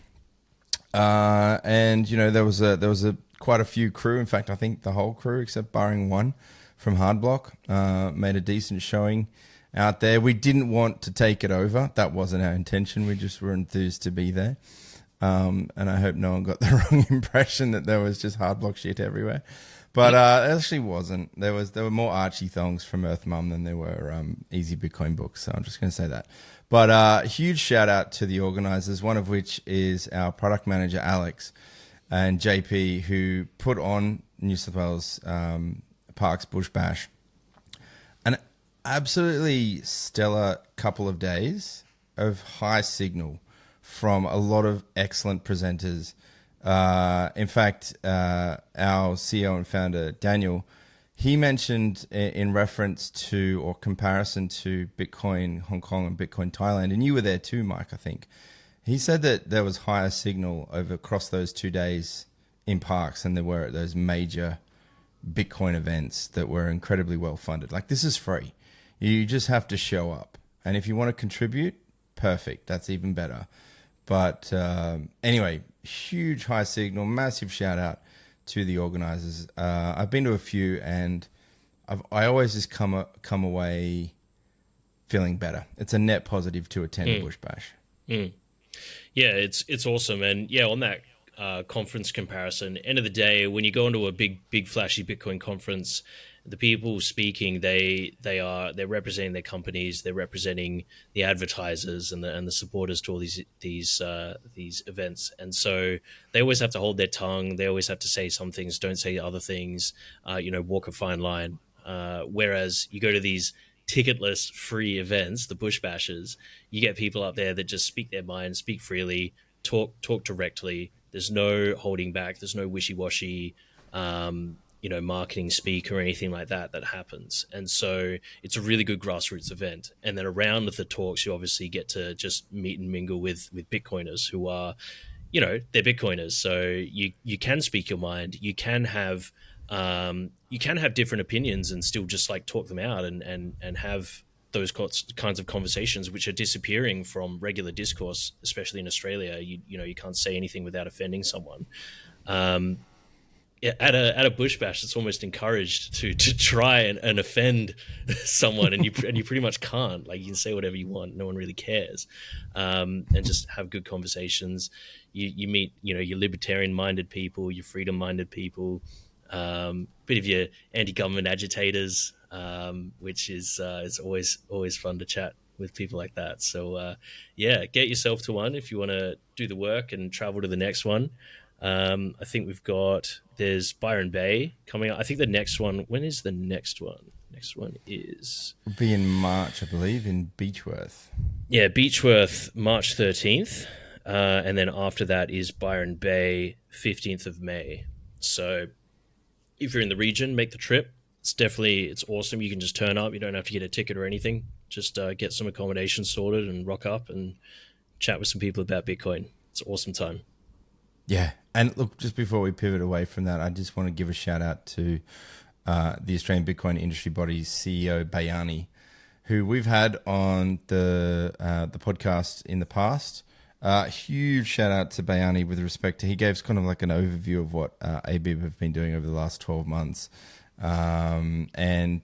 and there was quite a few crew. In fact, I think the whole crew, except barring one from Hardblock, made a decent showing out there. We didn't want to take it over. That wasn't our intention. We just were enthused to be there, and I hope no one got the wrong impression that there was just Hardblock shit everywhere. But it actually wasn't. There were more Archie thongs from Earth Mum than there were easy Bitcoin books. So I'm just going to say that. But huge shout out to the organizers, one of which is our product manager, Alex, and JP, who put on New South Wales Parkes Bush Bash. An absolutely stellar couple of days of high signal from a lot of excellent presenters. In fact, our CEO and founder, Daniel, he mentioned in reference to or comparison to Bitcoin Hong Kong and Bitcoin Thailand, and you were there too, Mike, I think. He said that there was higher signal across those 2 days in Parkes than there were at those major Bitcoin events that were incredibly well funded. Like, this is free. You just have to show up. And if you want to contribute, perfect. That's even better. But anyway, huge high signal, massive shout out to the organizers. I've been to a few, and I always just come away feeling better. It's a net positive to attend a Bush Bash. Yeah, it's awesome. And yeah, on that conference comparison, end of the day, when you go into a big flashy Bitcoin conference, the people speaking, they're representing their companies, they're representing the advertisers and the supporters to all these events, and so they always have to hold their tongue. They always have to say some things, don't say other things. Walk a fine line. Whereas you go to these ticketless free events, the Bush Bashers, you get people up there that just speak their mind, speak freely, talk directly. There's no holding back. There's no wishy-washy. Marketing speak or anything like that happens. And so it's a really good grassroots event. And then around the talks, you obviously get to just meet and mingle with Bitcoiners who are, they're Bitcoiners. So you can speak your mind. You can have different opinions and still just like talk them out and have those kinds of conversations, which are disappearing from regular discourse, especially in Australia. You can't say anything without offending someone. At a Bush Bash, it's almost encouraged to try and offend someone, and you pretty much can't. Like, you can say whatever you want, no one really cares, and just have good conversations. You meet your libertarian minded people, your freedom minded people, bit of your anti-government agitators, which is always fun to chat with people like that. So get yourself to one if you want to do the work and travel to the next one. I think there's Byron Bay coming up. I think the next one, when is the next one? Next one will be in March, I believe, in Beechworth. Yeah, Beechworth, March 13th. And then after that is Byron Bay, 15th of May. So if you're in the region, make the trip. it's awesome. You can just turn up. You don't have to get a ticket or anything. Just get some accommodation sorted and rock up and chat with some people about Bitcoin. It's an awesome time. Yeah. And look, just before we pivot away from that, I just want to give a shout out to the Australian Bitcoin industry body's CEO, Bayani, who we've had on the podcast in the past. Huge shout out to Bayani with respect to, he gave us kind of like an overview of what ABIB have been doing over the last 12 months. And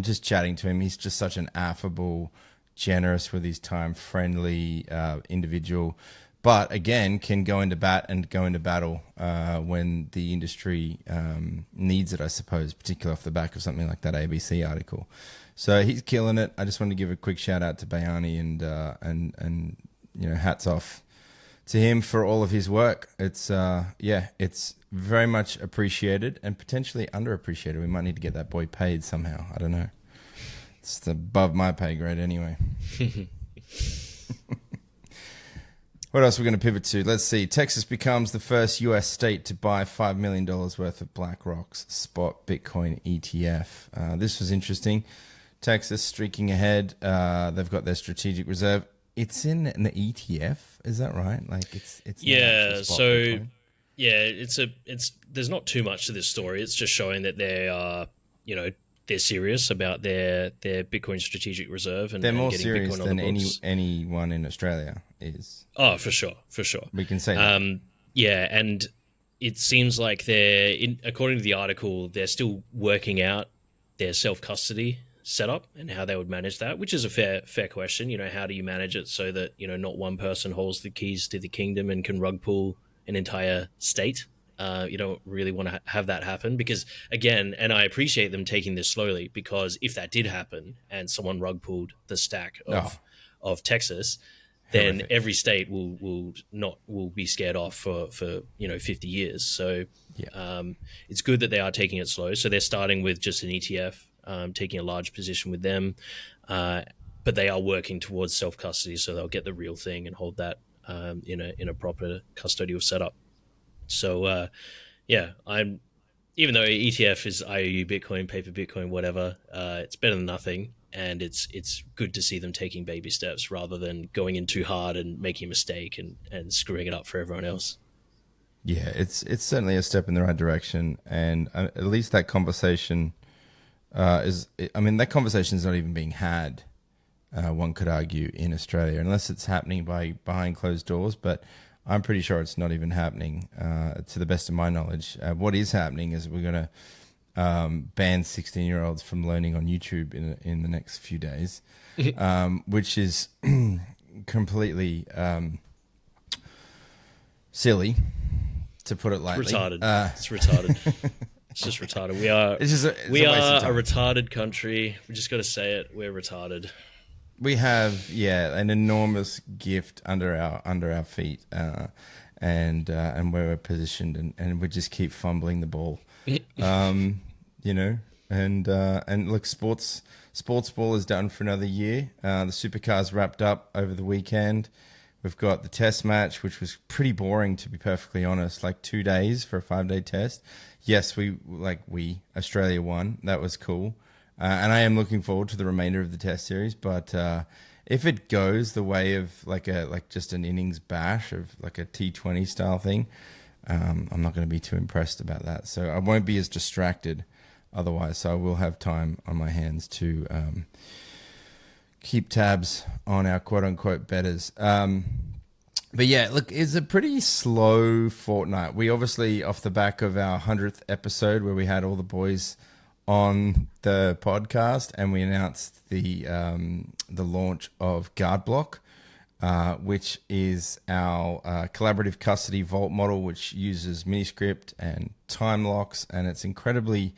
just chatting to him, he's just such an affable, generous with his time, friendly individual. But again, can go into battle when the industry needs it, I suppose, particularly off the back of something like that ABC article. So he's killing it. I just wanted to give a quick shout out to Bayani and hats off to him for all of his work. It's it's very much appreciated and potentially underappreciated. We might need to get that boy paid somehow. I don't know. It's above my pay grade anyway. What else are we going to pivot to? Let's see. Texas becomes the first U.S. state to buy $5 million worth of BlackRock's spot Bitcoin ETF. This was interesting. Texas streaking ahead. They've got their strategic reserve. It's in an ETF, is that right? Like it's yeah. So Bitcoin. yeah, there's not too much to this story. It's just showing that they are, they're serious about their Bitcoin strategic reserve, and they're more getting serious Bitcoin on than the books. anyone in Australia is. Oh, for sure. We can say that. Yeah, and it seems like according to the article, they're still working out their self-custody setup and how they would manage that, which is a fair question. How do you manage it so that, not one person holds the keys to the kingdom and can rug pull an entire state? You don't really want to have that happen because, again, and I appreciate them taking this slowly, because if that did happen and someone rug pulled the stack of Texas, then horrific. Every state will be scared off for 50 years. So it's good that they are taking it slow. So they're starting with just an ETF, taking a large position with them, but they are working towards self-custody, so they'll get the real thing and hold that in a proper custodial setup. So even though ETF is IOU Bitcoin, paper Bitcoin, whatever, it's better than nothing. And it's good to see them taking baby steps rather than going in too hard and making a mistake and screwing it up for everyone else. Yeah, it's certainly a step in the right direction. And at least that conversation that conversation is not even being had, one could argue, in Australia, unless it's happening behind closed doors. But I'm pretty sure it's not even happening, to the best of my knowledge. What is happening is we're going to ban 16-year-olds from learning on YouTube in the next few days, which is completely silly, to put it lightly. It's retarded. It's retarded. It's just retarded. We are a retarded country. We just got to say it. We're retarded. We have an enormous gift under our feet, and where we're positioned, and we just keep fumbling the ball. And look, sports ball is done for another year. The Supercars wrapped up over the weekend. We've got the test match, which was pretty boring, to be perfectly honest, like 2 days for a 5-day test. Yes, Australia won. That was cool. And I am looking forward to the remainder of the test series, but if it goes the way of just an innings bash of like a T20 style thing, I'm not going to be too impressed about that. So I won't be as distracted otherwise. So I will have time on my hands to keep tabs on our quote unquote betters. But yeah, look, it's a pretty slow fortnight. We obviously, off the back of our 100th episode where we had all the boys on the podcast, and we announced the launch of Guard Block, which is our collaborative custody vault model, which uses Miniscript and time locks, and it's incredibly.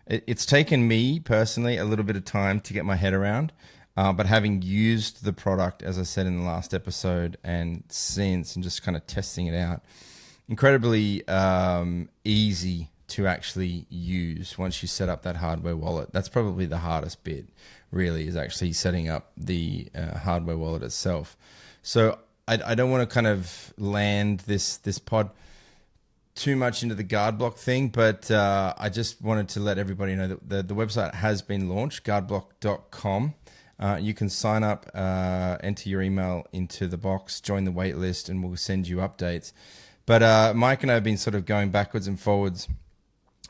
It's taken me personally a little bit of time to get my head around, but having used the product, as I said in the last episode, and since, and just kind of testing it out, incredibly easy to actually use once you set up that hardware wallet. That's probably the hardest bit, really, is actually setting up the hardware wallet itself. So I don't want to kind of land this pod too much into the guard block thing, but I just wanted to let everybody know that the website has been launched, guardblock.com. You can sign up, enter your email into the box, join the wait list, and we'll send you updates. But Mike and I have been sort of going backwards and forwards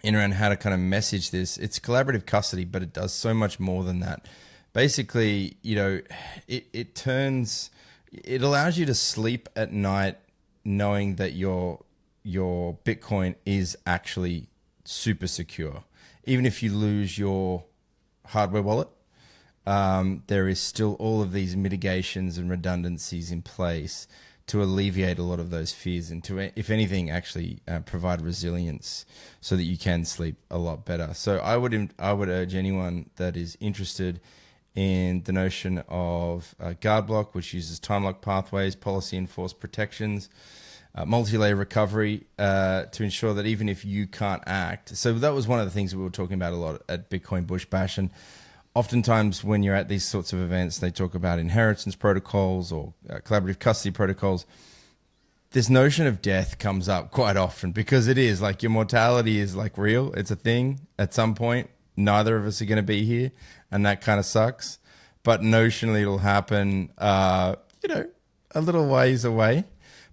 in around how to kind of message this. It's collaborative custody, but it does so much more than that. Basically, you know, it allows you to sleep at night knowing that your Bitcoin is actually super secure. Even if you lose your hardware wallet, there is still all of these mitigations and redundancies in place to alleviate a lot of those fears and to, if anything, actually provide resilience so that you can sleep a lot better. So I would urge anyone that is interested in the notion of guard block, which uses time lock pathways, policy enforced protections, multi-layer recovery to ensure that even if you can't act. So that was one of the things that we were talking about a lot at Bitcoin Bush Bash. And oftentimes when you're at these sorts of events, they talk about inheritance protocols or collaborative custody protocols. This notion of death comes up quite often because it is like your mortality is like real. It's a thing. At some point, neither of us are going to be here, and that kind of sucks. But notionally, it'll happen, a little ways away.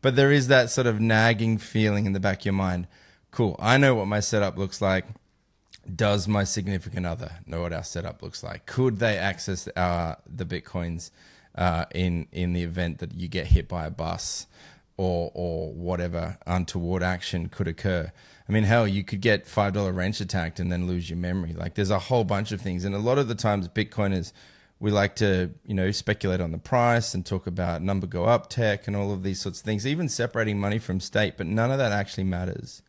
But there is that sort of nagging feeling in the back of your mind. Cool, I know what my setup looks like. Does my significant other know what our setup looks like? Could they access the Bitcoins in the event that you get hit by a bus or whatever untoward action could occur? I mean, hell, you could get $5 wrench attacked and then lose your memory. Like, there's a whole bunch of things. And a lot of the times Bitcoiners, we like to, speculate on the price and talk about number go up tech and all of these sorts of things, even separating money from state. But none of that actually matters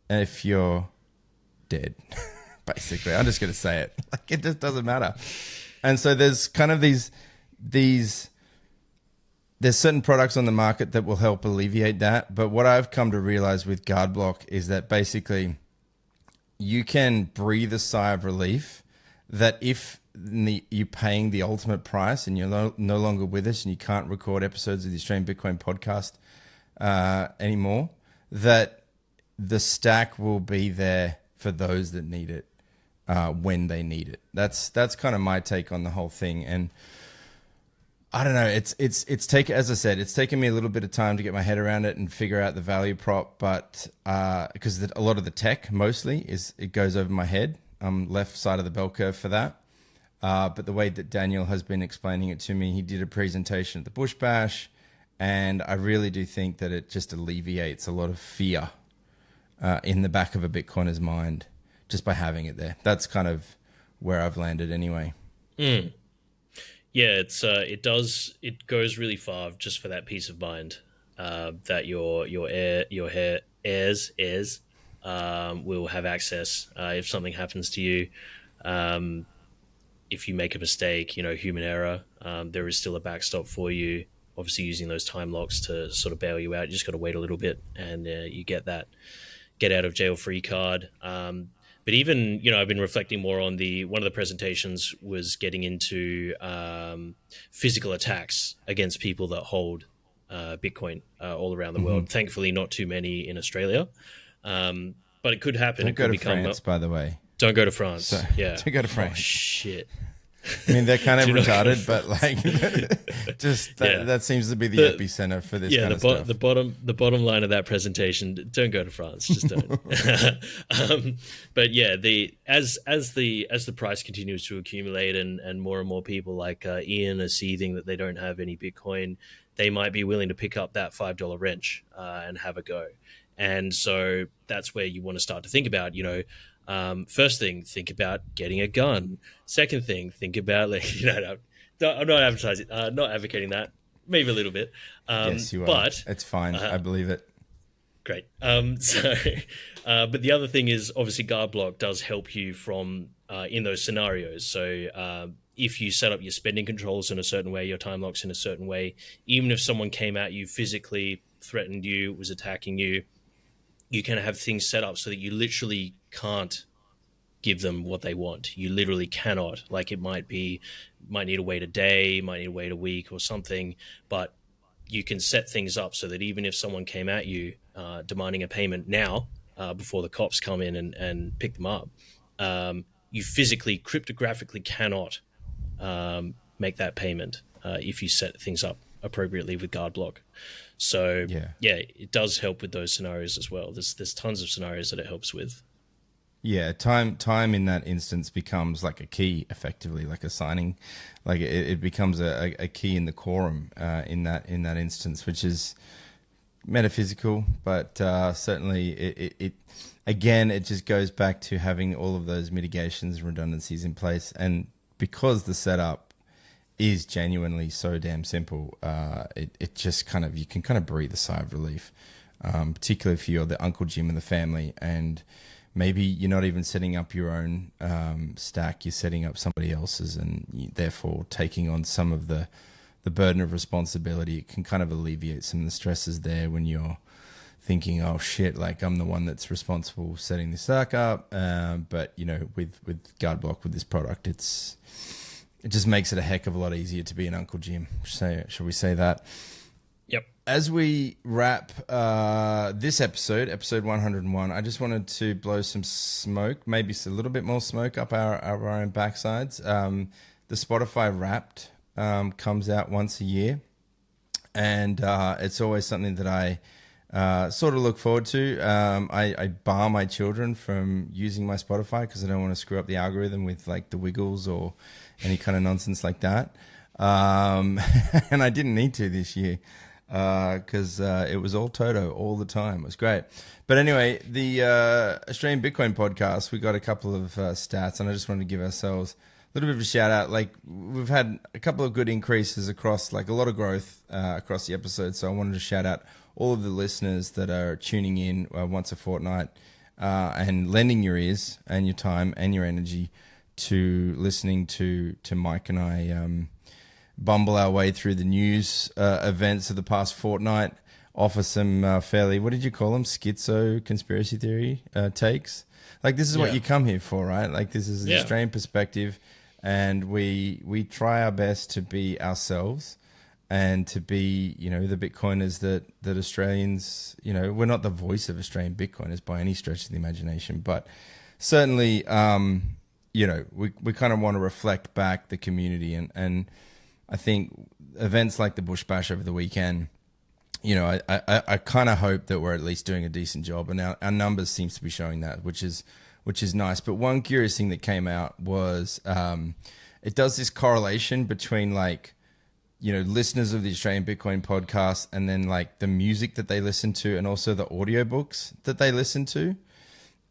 if you're dead, basically. I'm just going to say it. Like, it just doesn't matter. And so there's kind of there's certain products on the market that will help alleviate that. But what I've come to realize with guard block is that basically you can breathe a sigh of relief that if you're paying the ultimate price and you're no longer with us and you can't record episodes of the Australian Bitcoin podcast anymore, that the stack will be there for those that need it when they need it. That's kind of my take on the whole thing. And I don't know. It's taken, as I said, it's taken me a little bit of time to get my head around it and figure out the value prop. But because a lot of the tech mostly it goes over my head. I'm left side of the bell curve for that. But the way that Daniel has been explaining it to me, he did a presentation at the Bush Bash, and I really do think that it just alleviates a lot of fear in the back of a Bitcoiner's mind just by having it there. That's kind of where I've landed anyway. Mm. Yeah, it goes really far just for that peace of mind that your heirs will have access if something happens to you. If you make a mistake, human error, there is still a backstop for you. Obviously, using those time locks to sort of bail you out. You just got to wait a little bit, and you get that get out of jail free card. But even, I've been reflecting more on one of the presentations was getting into physical attacks against people that hold Bitcoin all around the world. Thankfully, not too many in Australia, but it could happen. Don't go to France, by the way. Don't go to France. So, yeah. Don't go to France. Oh, shit. I mean, they're kind of retarded, but just that seems to be the epicenter for this kind of stuff. The bottom line of that presentation: don't go to France, just don't. But yeah, as the price continues to accumulate and more people like Ian are seething that they don't have any Bitcoin, they might be willing to pick up that $5 wrench and have a go. And so that's where you want to start to think about, first thing, think about getting a gun. Second thing, think about I'm not advertising, not advocating that. Maybe a little bit. Yes, you are. But it's fine. I believe it. Great. But the other thing is obviously guard block does help you from in those scenarios. So if you set up your spending controls in a certain way, your time locks in a certain way, even if someone came at you physically, threatened you, was attacking you, you can have things set up so that you literally can't give them what they want. You literally cannot. Like, it might need to wait a day, might need to wait a week or something, but you can set things up so that even if someone came at you, demanding a payment now before the cops come in and pick them up, you physically, cryptographically cannot make that payment if you set things up appropriately with guard block. So it does help with those scenarios as well. There's tons of scenarios that it helps with. Yeah, time in that instance becomes like a key, effectively, like a signing, like it becomes a key in the quorum in that instance, which is metaphysical, but certainly it again, it just goes back to having all of those mitigations and redundancies in place, and because the setup is genuinely so damn simple, it just kind of, you can kind of breathe a sigh of relief, particularly if you're the Uncle Jim in the family and maybe you're not even setting up your own stack, you're setting up somebody else's, and therefore taking on some of the burden of responsibility. It can kind of alleviate some of the stresses there when you're thinking, oh shit, like I'm the one that's responsible setting this stack up. But with guard block, with this product, it just makes it a heck of a lot easier to be an Uncle Jim. Shall we say that? Yep. As we wrap this episode 101, I just wanted to blow some smoke, maybe a little bit more smoke up our own backsides. The Spotify Wrapped comes out once a year, and it's always something that I sort of look forward to. I bar my children from using my Spotify because I don't want to screw up the algorithm with like the Wiggles or any kind of nonsense like that. And I didn't need to this year, because it was all Toto all the time. It was great. But anyway, the Australian Bitcoin podcast, we got a couple of stats, and I just wanted to give ourselves a little bit of a shout out. Like, we've had a couple of good increases across, like a lot of growth across the episode. So I wanted to shout out all of the listeners that are tuning in once a fortnight and lending your ears and your time and your energy to listening to Mike and I bumble our way through the news events of the past fortnight, offer some fairly, what did you call them, schizo conspiracy theory takes. Like, this is what you come here for, right? Like, this is the Australian perspective, and we try our best to be ourselves and to be, the Bitcoiners that Australians, we're not the voice of Australian Bitcoiners by any stretch of the imagination, but certainly, we kind of want to reflect back the community, and I think events like the Bush Bash over the weekend, I kind of hope that we're at least doing a decent job, and our numbers seems to be showing that, which is nice. But one curious thing that came out was it does this correlation between listeners of the Australian Bitcoin podcast and then like the music that they listen to and also the audiobooks that they listen to.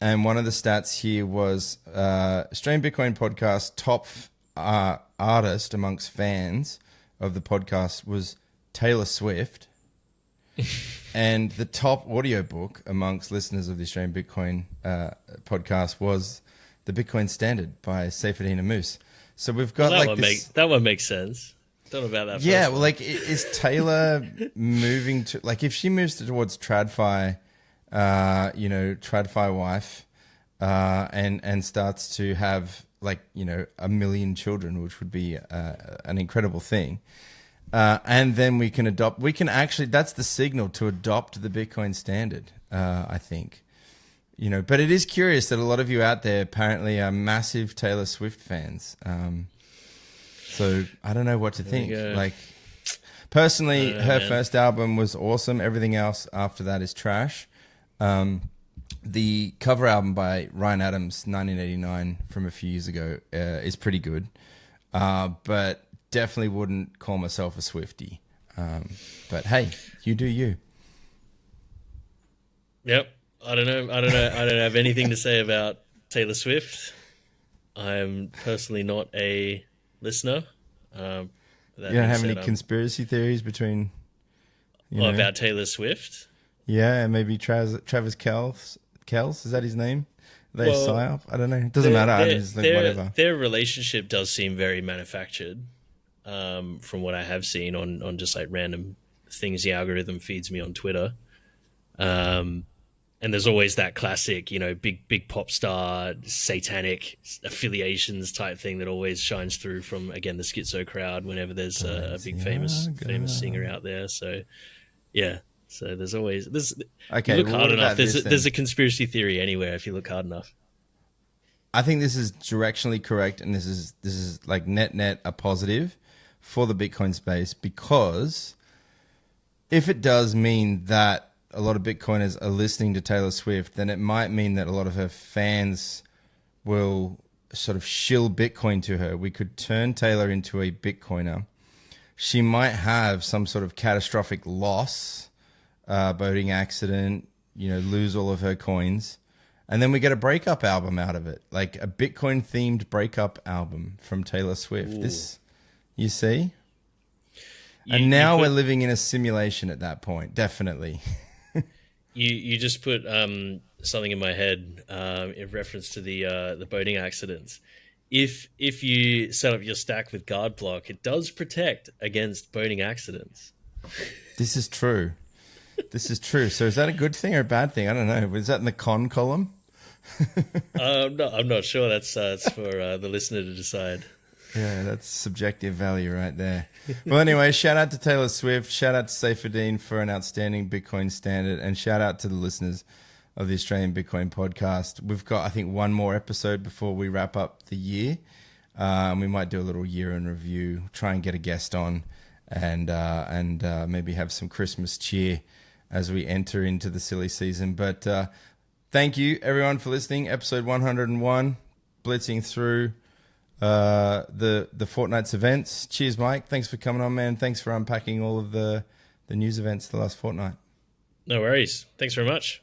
And one of the stats here was Australian Bitcoin podcast top artist amongst fans of the podcast was Taylor Swift. And the top audiobook amongst listeners of the Australian Bitcoin podcast was The Bitcoin Standard by Seyfedina Moose. So we've got that one makes sense. Don't know about that. Yeah, well, like, is Taylor moving to, like, if she moves towards TradFi, TradFi wife, and starts to have like 1 million children, which would be an incredible thing. And then we can actually, that's the signal to adopt the Bitcoin Standard, I think. But it is curious that a lot of you out there apparently are massive Taylor Swift fans. So I don't know what to think. Like, personally, her first album was awesome. Everything else after that is trash. The cover album by Ryan Adams, 1989, from a few years ago, is pretty good. But definitely wouldn't call myself a Swiftie. But hey, you do you. Yep. I don't know. I don't have anything to say about Taylor Swift. I'm personally not a listener. You don't have any conspiracy theories between... about Taylor Swift? Yeah, and maybe Travis Kelce. Is that his name? They psyop? I don't know. It doesn't matter. I just think whatever. Their relationship does seem very manufactured, from what I have seen on just like random things the algorithm feeds me on Twitter. And there's always that classic, big pop star, satanic affiliations type thing that always shines through from, again, the schizo crowd whenever there's a big famous singer out there. So, yeah, So there's always Okay, You look well, hard what enough. about this There's then? a conspiracy theory anywhere if you look hard enough. I think this is directionally correct, and this is like net a positive for the Bitcoin space, because if it does mean that a lot of Bitcoiners are listening to Taylor Swift, then it might mean that a lot of her fans will sort of shill Bitcoin to her. We could turn Taylor into a Bitcoiner. She might have some sort of catastrophic loss, boating accident, lose all of her coins. And then we get a breakup album out of it, like a Bitcoin themed breakup album from Taylor Swift. Ooh. This, you see? And now we're living in a simulation at that point, definitely. You just put something in my head in reference to the boating accidents. If you set up your stack with guard block, it does protect against boating accidents. This is true. This is true. So is that a good thing or a bad thing? I don't know. Was that in the con column? I'm not sure. That's for the listener to decide. Yeah, that's subjective value right there. Well, anyway, shout out to Taylor Swift. Shout out to Saifedean for an outstanding Bitcoin standard. And shout out to the listeners of the Australian Bitcoin podcast. We've got, I think, one more episode before we wrap up the year. We might do a little year in review, try and get a guest on, and maybe have some Christmas cheer as we enter into the silly season. But thank you, everyone, for listening. Episode 101, blitzing through the fortnight's events. Cheers, Mike. Thanks for coming on, man. Thanks for unpacking all of the news events the last fortnight. No worries. Thanks very much.